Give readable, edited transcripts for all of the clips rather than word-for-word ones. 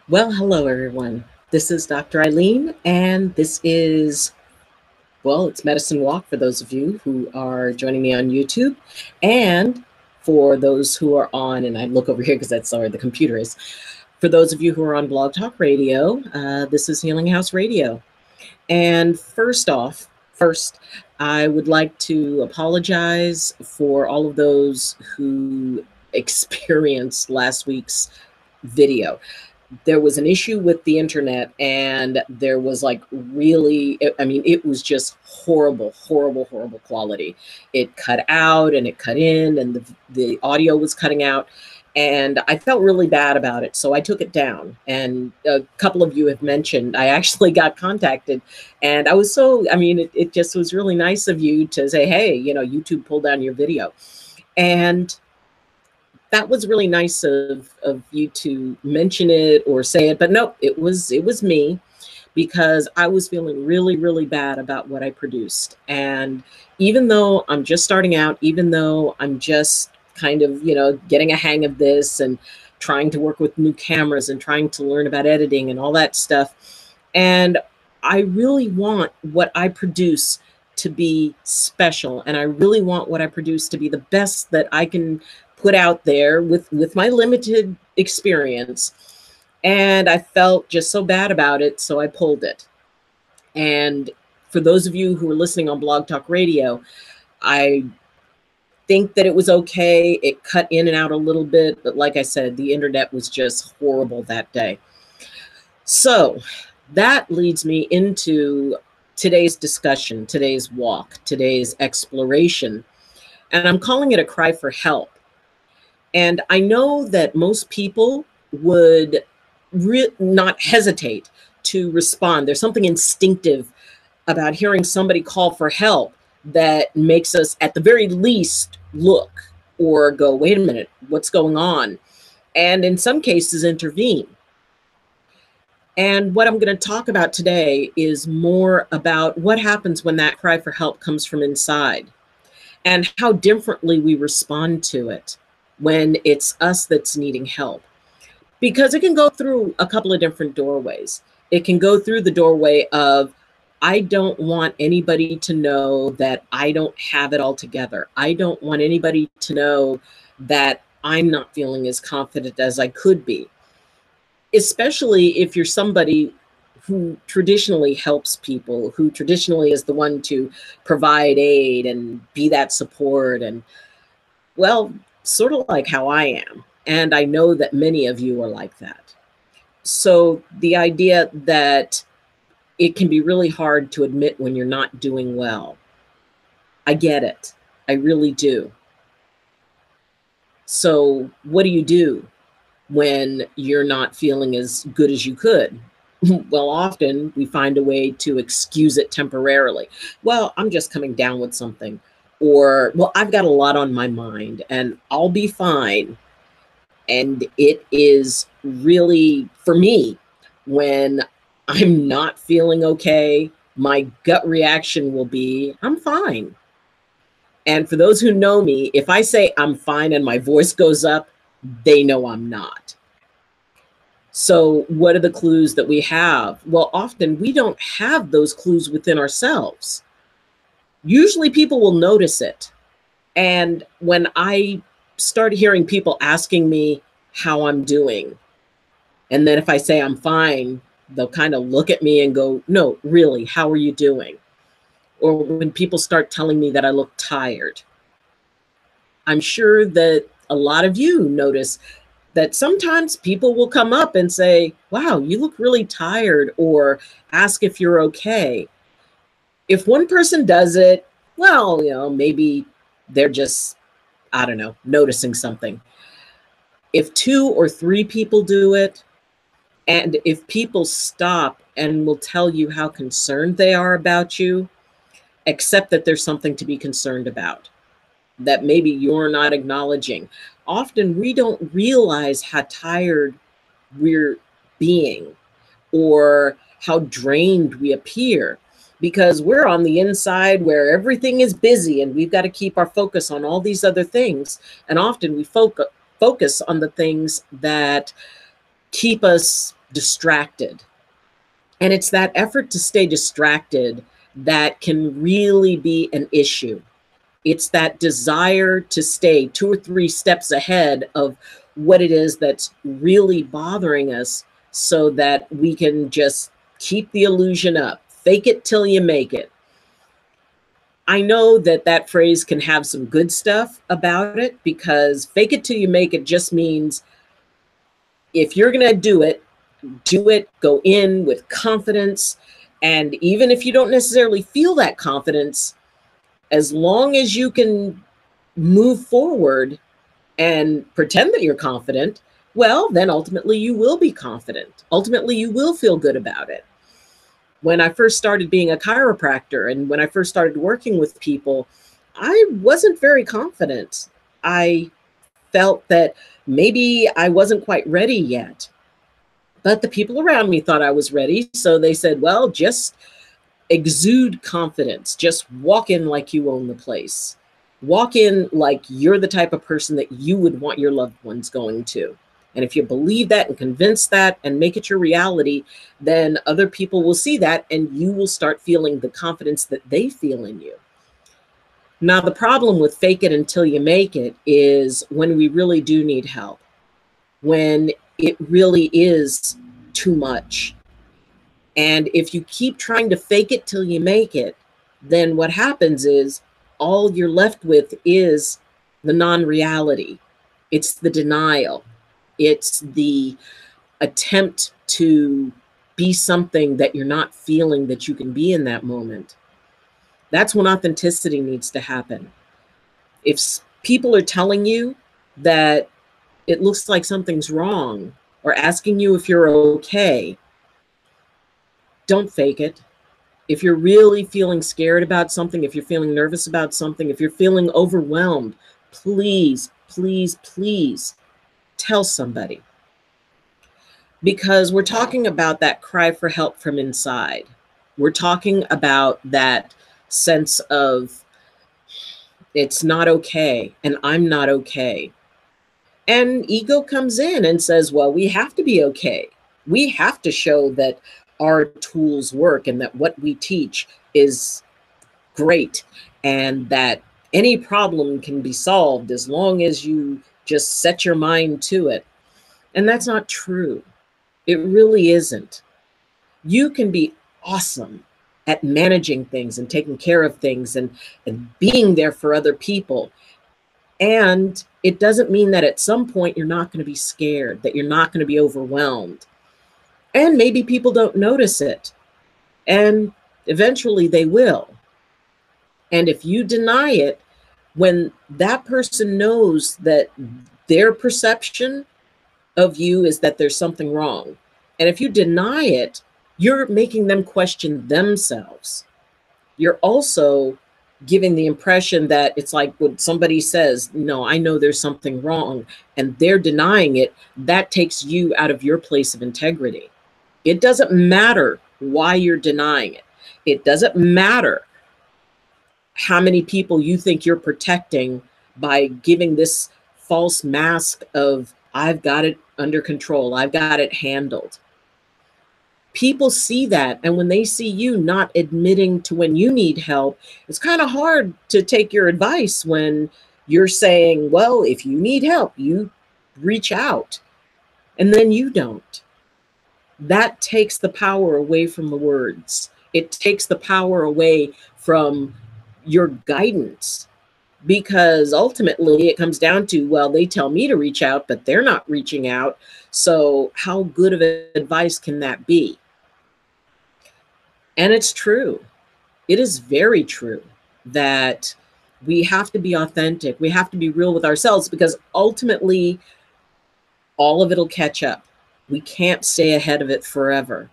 Well, hello everyone. This is Dr. Eileen, and this is, well, it's Medicine Walk for those of you who are joining me on YouTube. And for those who are on, and I look over here because that's where the computer is. For those of you who are on Blog Talk Radio, this is Healing House Radio. And first, I would like to apologize for all of those who experienced last week's video. There was an issue with the internet, and there was like really, I mean, it was just horrible, horrible, horrible quality. It cut out and it cut in, and the audio was cutting out. And I felt really bad about it. So I took it down. And a couple of you have mentioned, I actually got contacted. And I was it just was really nice of you to say, hey, YouTube pulled down your video. And that was really nice of you to mention it or say it, but no, it was me, because I was feeling really, really bad about what I produced. And even though I'm just starting out, even though I'm just kind of, getting a hang of this and trying to work with new cameras and trying to learn about editing and all that stuff, and I really want what I produce to be special, and I really want what I produce to be the best that I can put out there with my limited experience. And I felt just so bad about it, so I pulled it. And for those of you who are listening on Blog Talk Radio, I think that it was okay. It cut in and out a little bit, but like I said, the internet was just horrible that day. So that leads me into today's discussion, today's walk, today's exploration. And I'm calling it a cry for help. And I know that most people would not hesitate to respond. There's something instinctive about hearing somebody call for help that makes us, at the very least, look or go, wait a minute, what's going on? And in some cases, intervene. And what I'm going to talk about today is more about what happens when that cry for help comes from inside and how differently we respond to it when it's us that's needing help. Because it can go through a couple of different doorways. It can go through the doorway of, I don't want anybody to know that I don't have it all together. I don't want anybody to know that I'm not feeling as confident as I could be. Especially if you're somebody who traditionally helps people, who traditionally is the one to provide aid and be that support, and, well, sort of like how I am. And I know that many of you are like that. So the idea that it can be really hard to admit when you're not doing well, I get it. I really do. So what do you do when you're not feeling as good as you could? Well, often we find a way to excuse it temporarily. Well, I'm just coming down with something. Or, well, I've got a lot on my mind and I'll be fine. And it is really, for me, when I'm not feeling okay, my gut reaction will be, I'm fine. And for those who know me, if I say I'm fine and my voice goes up, they know I'm not. So what are the clues that we have? Well, often we don't have those clues within ourselves. Usually people will notice it. And when I start hearing people asking me how I'm doing, and then if I say I'm fine, they'll kind of look at me and go, no, really, how are you doing? Or when people start telling me that I look tired, I'm sure that a lot of you notice that sometimes people will come up and say, wow, you look really tired, or ask if you're okay. If one person does it, well, maybe they're just, I don't know, noticing something. If 2 or 3 people do it, and if people stop and will tell you how concerned they are about you, accept that there's something to be concerned about, that maybe you're not acknowledging. Often we don't realize how tired we're being or how drained we appear, because we're on the inside where everything is busy and we've got to keep our focus on all these other things. And often we focus on the things that keep us distracted. And it's that effort to stay distracted that can really be an issue. It's that desire to stay 2 or 3 steps ahead of what it is that's really bothering us so that we can just keep the illusion up. Fake it till you make it. I know that that phrase can have some good stuff about it, because fake it till you make it just means if you're going to do it, go in with confidence. And even if you don't necessarily feel that confidence, as long as you can move forward and pretend that you're confident, well, then ultimately you will be confident. Ultimately, you will feel good about it. When I first started being a chiropractor and when I first started working with people, I wasn't very confident. I felt that maybe I wasn't quite ready yet. But the people around me thought I was ready. So they said, well, just exude confidence. Just walk in like you own the place. Walk in like you're the type of person that you would want your loved ones going to. And if you believe that and convince that and make it your reality, then other people will see that and you will start feeling the confidence that they feel in you. Now, the problem with fake it until you make it is when we really do need help, when it really is too much. And if you keep trying to fake it till you make it, then what happens is all you're left with is the non-reality. It's the denial. It's the attempt to be something that you're not feeling that you can be in that moment. That's when authenticity needs to happen. If people are telling you that it looks like something's wrong or asking you if you're okay, don't fake it. If you're really feeling scared about something, if you're feeling nervous about something, if you're feeling overwhelmed, please, please, please tell somebody. Because we're talking about that cry for help from inside. We're talking about that sense of it's not okay and I'm not okay. And ego comes in and says, well, we have to be okay. We have to show that our tools work and that what we teach is great and that any problem can be solved as long as you just set your mind to it. And that's not true. It really isn't. You can be awesome at managing things and taking care of things and being there for other people. And it doesn't mean that at some point you're not going to be scared, that you're not going to be overwhelmed. And maybe people don't notice it. And eventually they will. And if you deny it, when that person knows that their perception of you is that there's something wrong, and if you deny it, you're making them question themselves. You're also giving the impression that it's like when somebody says, no, I know there's something wrong, and they're denying it, that takes you out of your place of integrity. It doesn't matter why you're denying it. It doesn't matter how many people you think you're protecting by giving this false mask of, I've got it under control, I've got it handled. People see that, and when they see you not admitting to when you need help, it's kind of hard to take your advice when you're saying, well, if you need help, you reach out, and then you don't. That takes the power away from the words. It takes the power away from your guidance, because ultimately it comes down to, well, they tell me to reach out, but they're not reaching out. So how good of advice can that be? And it's true. It is very true that we have to be authentic. We have to be real with ourselves, because ultimately all of it'll catch up. We can't stay ahead of it forever.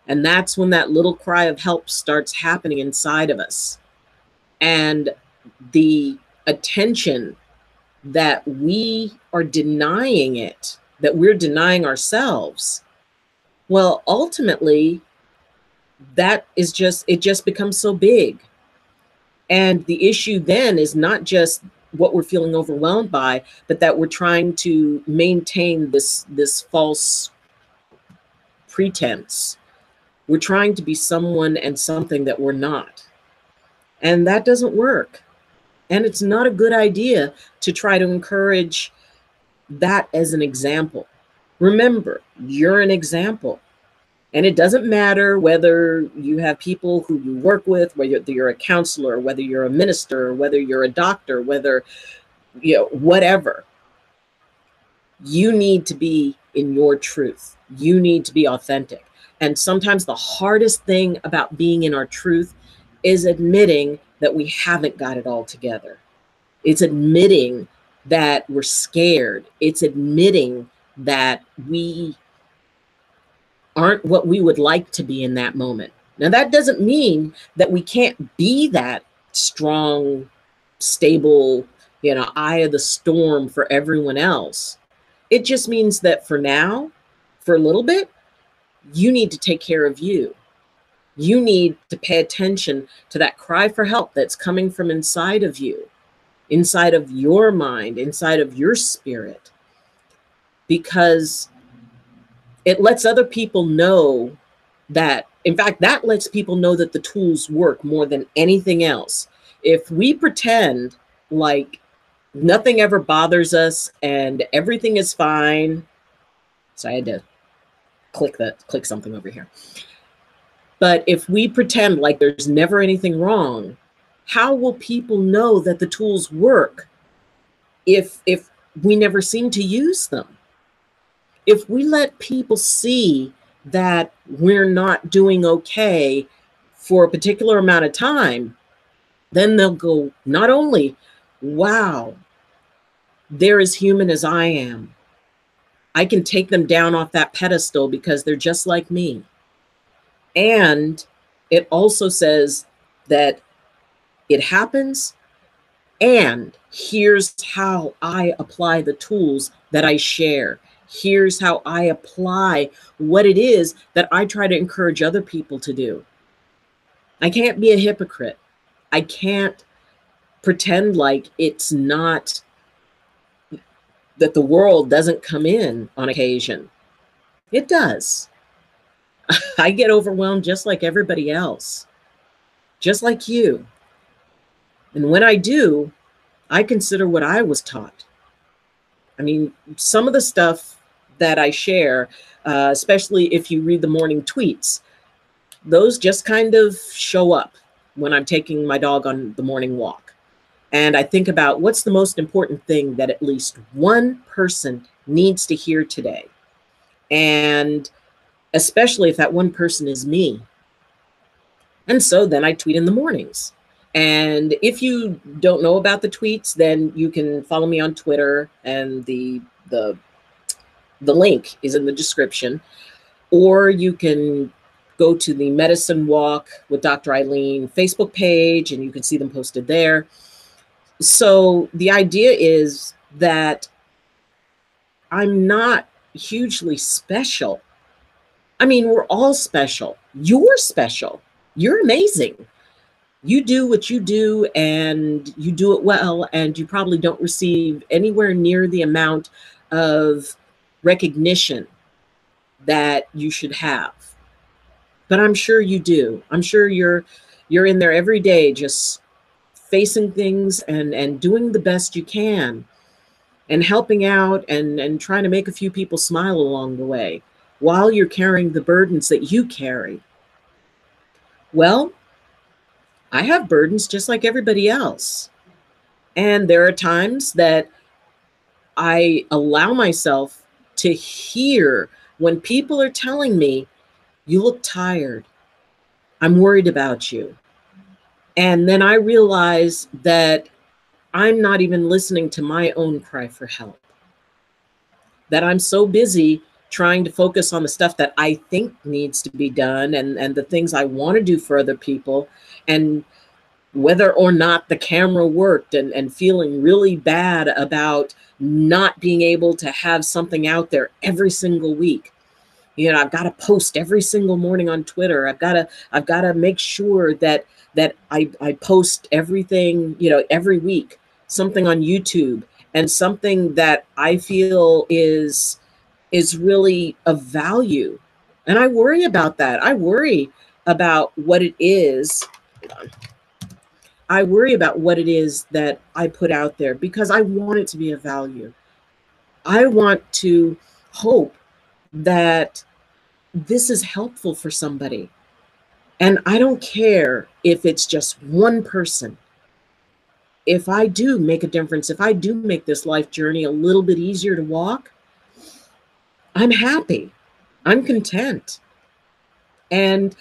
And that's when that little cry of help starts happening inside of us. And the attention that we are denying it, that we're denying ourselves, well, ultimately, that is just, it just becomes so big. And the issue then is not just what we're feeling overwhelmed by, but that we're trying to maintain this false pretense. We're trying to be someone and something that we're not. And that doesn't work. And it's not a good idea to try to encourage that as an example. Remember, you're an example. And it doesn't matter whether you have people who you work with, whether you're a counselor, whether you're a minister, whether you're a doctor, whether, whatever. You need to be in your truth. You need to be authentic. And sometimes the hardest thing about being in our truth is admitting that we haven't got it all together. It's admitting that we're scared. It's admitting that we aren't what we would like to be in that moment. Now, that doesn't mean that we can't be that strong, stable, eye of the storm for everyone else. It just means that for now, for a little bit, you need to take care of you. You need to pay attention to that cry for help that's coming from inside of you, inside of your mind, inside of your spirit, because it lets other people know that, in fact, that lets people know that the tools work more than anything else. If we pretend like nothing ever bothers us and everything is fine. So I had to click something over here. But if we pretend like there's never anything wrong, how will people know that the tools work if we never seem to use them? If we let people see that we're not doing okay for a particular amount of time, then they'll go, not only, wow, they're as human as I am. I can take them down off that pedestal because they're just like me. And it also says that it happens, and here's how I apply the tools that I share. Here's how I apply what it is that I try to encourage other people to do. I can't be a hypocrite. I can't pretend like it's not, that the world doesn't come in on occasion. It does. I get overwhelmed just like everybody else, just like you. And when I do, I consider what I was taught. I mean, some of the stuff that I share, especially if you read the morning tweets, those just kind of show up when I'm taking my dog on the morning walk. And I think about what's the most important thing that at least one person needs to hear today. And especially if that one person is me. And so then I tweet in the mornings. And if you don't know about the tweets, then you can follow me on Twitter, and the link is in the description. Or you can go to the Medicine Walk with Dr. Eileen Facebook page, and you can see them posted there. So the idea is that I'm not hugely special. I mean, we're all special. You're special. You're amazing. You do what you do, and you do it well, and you probably don't receive anywhere near the amount of recognition that you should have. But I'm sure you do. I'm sure you're in there every day just facing things and doing the best you can, and helping out and trying to make a few people smile along the way while you're carrying the burdens that you carry. Well, I have burdens just like everybody else. And there are times that I allow myself to hear when people are telling me, you look tired. I'm worried about you. And then I realize that I'm not even listening to my own cry for help. That I'm so busy trying to focus on the stuff that I think needs to be done, and the things I want to do for other people, and whether or not the camera worked, and feeling really bad about not being able to have something out there every single week. I've got to post every single morning on Twitter. I've got to make sure that I post everything, every week, something on YouTube, and something that I feel is really of value. And I worry about that. I worry about what it is. Hold on. I worry about what it is that I put out there because I want it to be of value. I want to hope that this is helpful for somebody. And I don't care if it's just one person. If I do make a difference, if I do make this life journey a little bit easier to walk, I'm happy. I'm content. And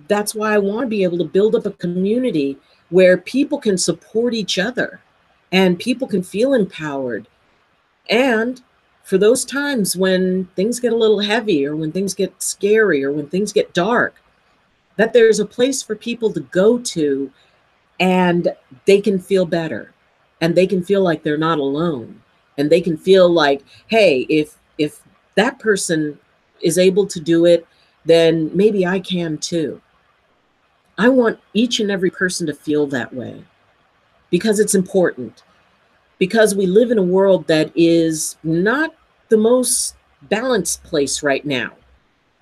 that's why I want to be able to build up a community where people can support each other and people can feel empowered. And for those times when things get a little heavy or when things get scary or when things get dark, that there's a place for people to go to and they can feel better and they can feel like they're not alone. And they can feel like, hey, if that person is able to do it, then maybe I can too. I want each and every person to feel that way because it's important. Because we live in a world that is not the most balanced place right now.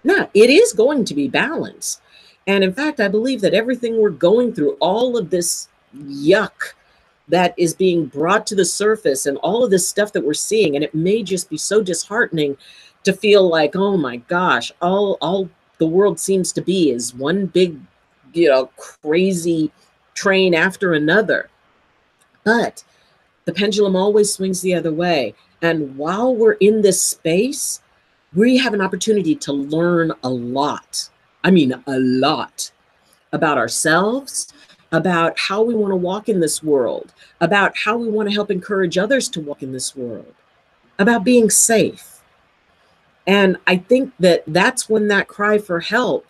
No, it is going to be balanced. And in fact, I believe that everything we're going through, all of this yuck that is being brought to the surface and all of this stuff that we're seeing, and it may just be so disheartening to feel like, oh my gosh, all the world seems to be is one big, crazy train after another. But the pendulum always swings the other way. And while we're in this space, we have an opportunity to learn a lot. I mean, a lot about ourselves, about how we want to walk in this world, about how we want to help encourage others to walk in this world, about being safe. And I think that that's when that cry for help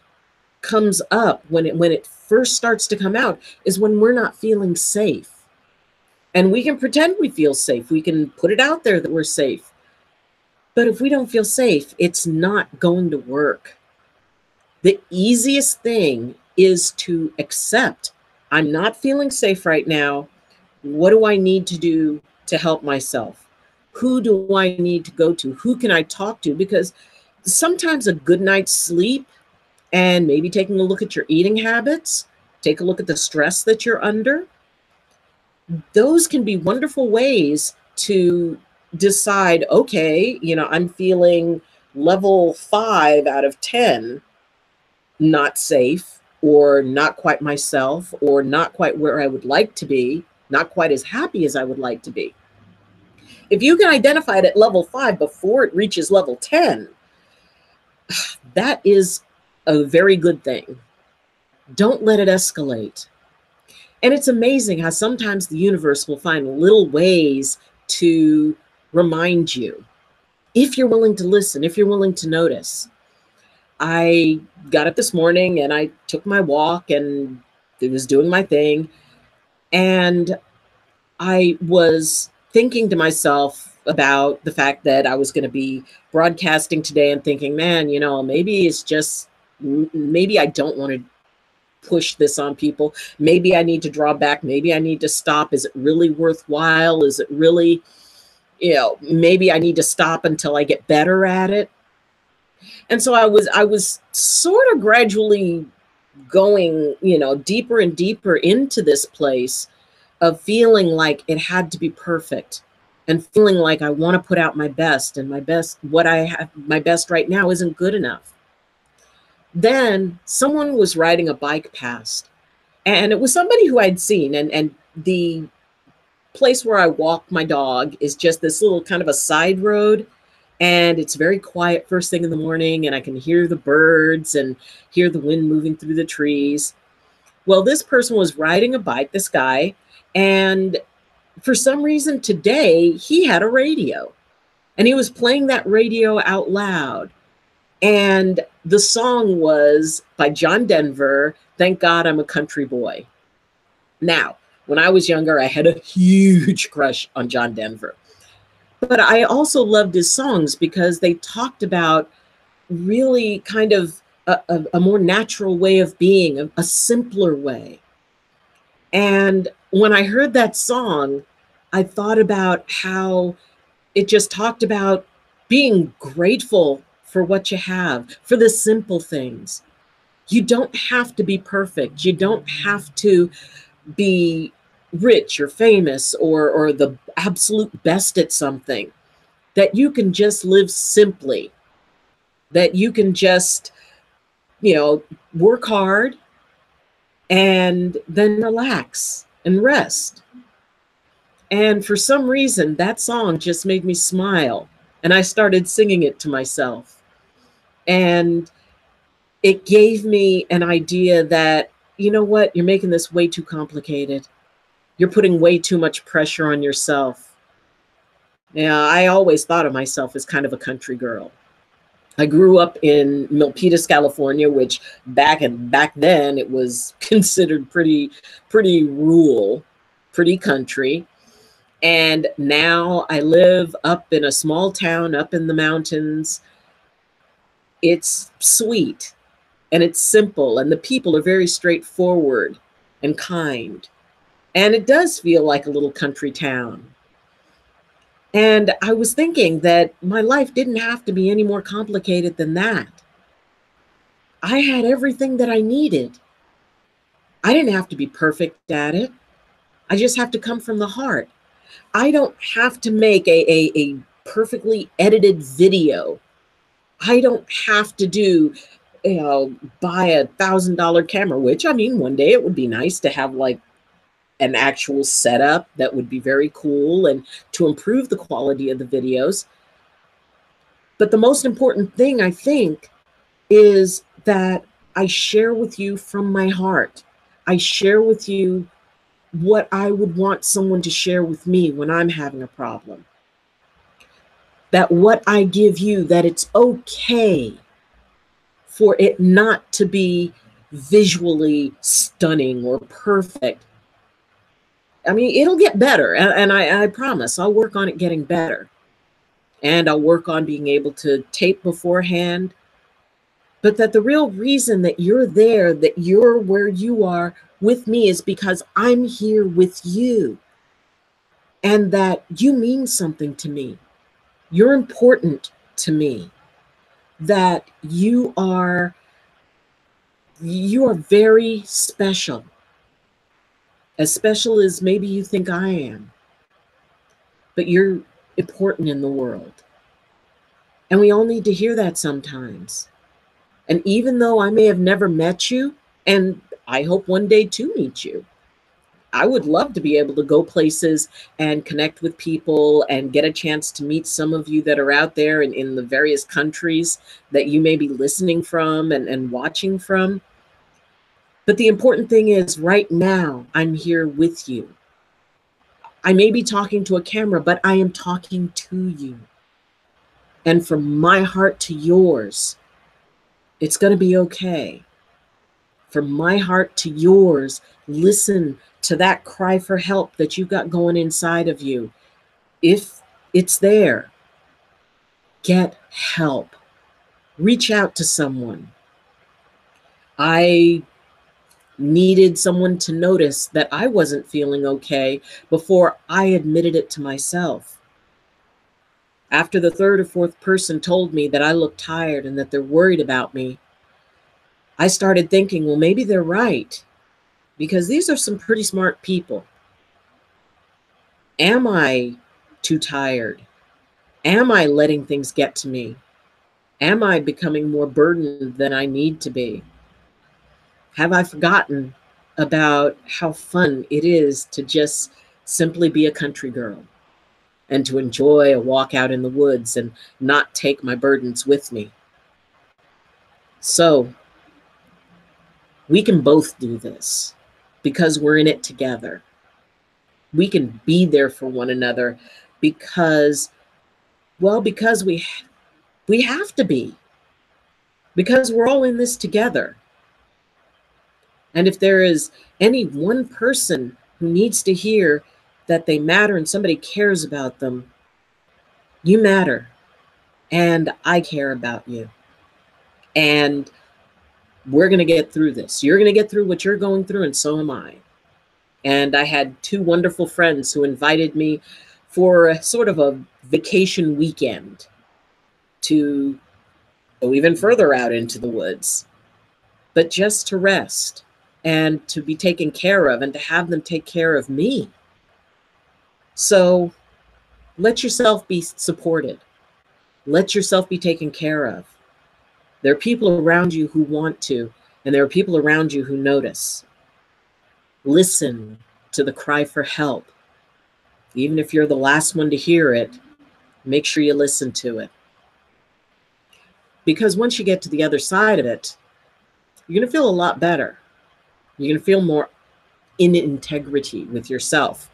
comes up, when it first starts to come out, is when we're not feeling safe. And we can pretend we feel safe. We can put it out there that we're safe. But if we don't feel safe, it's not going to work. The easiest thing is to accept, I'm not feeling safe right now. What do I need to do to help myself? Who do I need to go to? Who can I talk to? Because sometimes a good night's sleep and maybe taking a look at your eating habits, take a look at the stress that you're under, those can be wonderful ways to decide, okay, I'm feeling level 5 out of 10, not safe, or not quite myself, or not quite where I would like to be, not quite as happy as I would like to be. If you can identify it at level 5 before it reaches level 10, that is a very good thing. Don't let it escalate. And it's amazing how sometimes the universe will find little ways to remind you, if you're willing to listen, if you're willing to notice. I got up this morning and I took my walk and it was doing my thing. And I was thinking to myself about the fact that I was going to be broadcasting today and thinking, man, maybe it's just, maybe I don't want to push this on people. Maybe I need to draw back. Maybe I need to stop. Is it really worthwhile? Is it really, maybe I need to stop until I get better at it. And so I was sort of gradually going, deeper and deeper into this place of feeling like it had to be perfect and feeling like I want to put out my best, and what I have, my best right now isn't good enough. Then someone was riding a bike past, and it was somebody who I'd seen, and the place where I walk my dog is just this little kind of a side road, and it's very quiet first thing in the morning, and I can hear the birds and hear the wind moving through the trees. Well, this person was riding a bike, this guy, and for some reason today he had a radio, and he was playing that radio out loud. And the song was by John Denver, Thank God I'm a Country Boy. Now, when I was younger, I had a huge crush on John Denver. But I also loved his songs because they talked about really kind of a more natural way of being, a simpler way. And when I heard that song, I thought about how it just talked about being grateful for what you have, for the simple things. You don't have to be perfect. You don't have to be rich or famous or the absolute best at something. That you can just live simply, that you can just, work hard and then relax and rest. And for some reason, that song just made me smile. And I started singing it to myself. And it gave me an idea that, you know what, you're making this way too complicated. You're putting way too much pressure on yourself. Yeah, I always thought of myself as kind of a country girl. I grew up in Milpitas, California, which back then it was considered pretty rural, pretty country. And now I live up in a small town up in the mountains. It's sweet and it's simple, and the people are very straightforward and kind. And it does feel like a little country town. And I was thinking that my life didn't have to be any more complicated than that. I had everything that I needed. I didn't have to be perfect at it. I just have to come from the heart. I don't have to make a perfectly edited video. I don't have to buy $1,000 camera, which, I mean, one day it would be nice to have like an actual setup that would be very cool and to improve the quality of the videos. But the most important thing, I think, is that I share with you from my heart. I share with you what I would want someone to share with me when I'm having a problem. That what I give you, that it's okay for it not to be visually stunning or perfect. I mean, it'll get better, and I promise I'll work on it getting better. And I'll work on being able to tape beforehand. But that the real reason that you're there, that you're where you are with me, is because I'm here with you. And that you mean something to me. You're important to me. That you are very special. As special as maybe you think I am. But you're important in the world. And we all need to hear that sometimes. And even though I may have never met you, and I hope one day to meet you, I would love to be able to go places and connect with people and get a chance to meet some of you that are out there in the various countries that you may be listening from and watching from. But the important thing is, right now, I'm here with you. I may be talking to a camera, but I am talking to you. And from my heart to yours, it's going to be okay. From my heart to yours, listen to that cry for help that you've got going inside of you. If it's there, get help. Reach out to someone. I needed someone to notice that I wasn't feeling okay before I admitted it to myself. After the third or fourth person told me that I looked tired and that they're worried about me, I started thinking, well, maybe they're right, because these are some pretty smart people. Am I too tired? Am I letting things get to me? Am I becoming more burdened than I need to be? Have I forgotten about how fun it is to just simply be a country girl and to enjoy a walk out in the woods and not take my burdens with me? So we can both do this because we're in it together. We can be there for one another because we have to be, because we're all in this together. And if there is any one person who needs to hear that they matter and somebody cares about them, you matter. And I care about you. And we're going to get through this. You're going to get through what you're going through, and so am I. And I had two wonderful friends who invited me for a sort of a vacation weekend to go even further out into the woods, but just to rest and to be taken care of and to have them take care of me. So let yourself be supported. Let yourself be taken care of. There are people around you who want to, and there are people around you who notice. Listen to the cry for help. Even if you're the last one to hear it, make sure you listen to it. Because once you get to the other side of it, you're going to feel a lot better. You're going to feel more in integrity with yourself.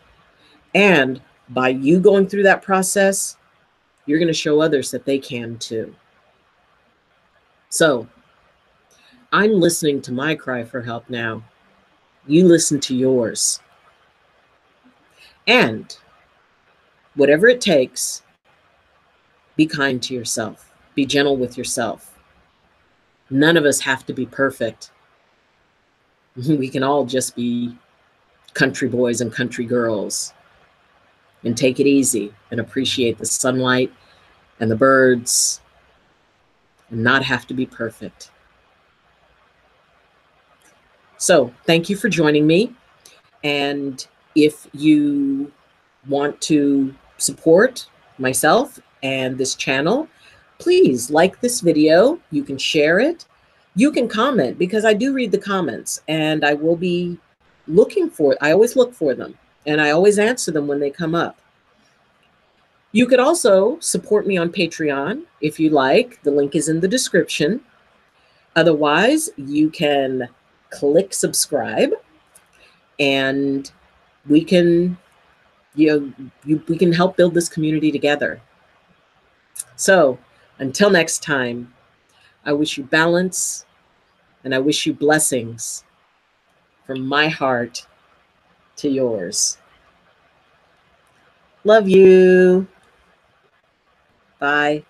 And by you going through that process, you're going to show others that they can too. So I'm listening to my cry for help now. You listen to yours. And whatever it takes, be kind to yourself. Be gentle with yourself. None of us have to be perfect. We can all just be country boys and country girls and take it easy and appreciate the sunlight and the birds and not have to be perfect. So thank you for joining me. And if you want to support myself and this channel, please like this video. You can share it. You can comment, because I do read the comments and I will be looking for it. I always look for them and I always answer them when they come up. You could also support me on Patreon if you like. The link is in the description. Otherwise, you can click subscribe and we can we can help build this community together. So until next time, I wish you balance and I wish you blessings from my heart to yours. Love you. Bye.